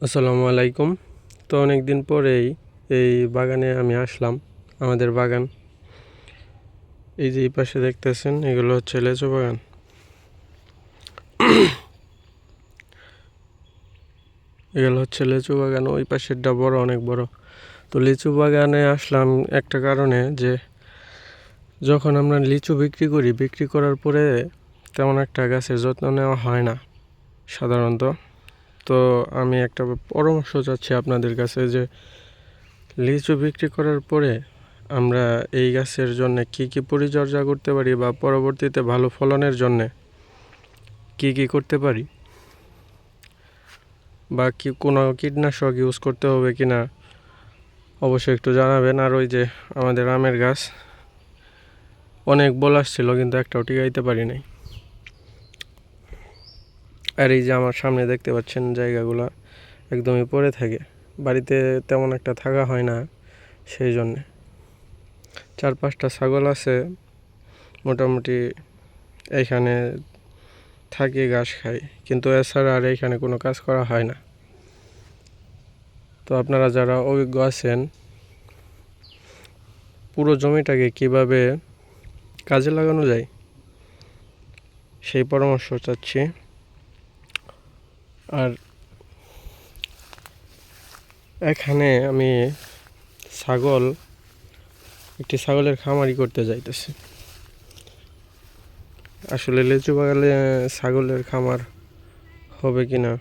আসসালামু আলাইকুম। তো অনেক দিন পরেই এই বাগানে আমি আসলাম। আমাদের বাগান, এই যে এই পাশে দেখতেছেন, এগুলো হচ্ছে লিচু বাগান। এগুলো হচ্ছে লিচু বাগান, ওই পাশেরটা বড়, অনেক বড়। তো লিচু বাগানে আসলাম একটা কারণে, যে যখন আমরা লিচু বিক্রি করার পরে তেমন একটা গাছের যত্ন নেওয়া হয় না সাধারণত। তো আমি একটা পরামর্শ চাচ্ছি আপনাদের কাছে, যে লিচু বিক্রি করার পরে আমরা এই গাছের জন্য কি কি পরিচর্যা করতে পারি, বা পরবর্তীতে ভালো ফলনের জন্য কি কি করতে পারি, বা কি কোনো কীটনাশক ইউজ করতে হবে কি না, অবশ্যই একটু জানাবেন। আর ওই যে আমাদের আমের গাছ, অনেক বল আসছিল কিন্তু একটাও টিকাইতে পারি নাই। আর এই যে আমার সামনে দেখতে পাচ্ছেন জায়গাগুলো একদমই পড়ে থাকে, বাড়িতে তেমন একটা থাকা হয় না, সেই জন্যে। 4-5টা ছাগল আছে মোটামুটি, এইখানে থাকি, ঘাস খাই, কিন্তু এছাড়া আর এইখানে কোনো কাজ করা হয় না। তো আপনারা যারা অভিজ্ঞ আছেন, পুরো জমিটাকে কিভাবে কাজে লাগানো যায় সেই পরামর্শ চাচ্ছি। আর এখানে আমি একটি ছাগলের খামারি করতে যাইতেছি। আসলে লিচু বাগানে ছাগলের খামার হবে কিনা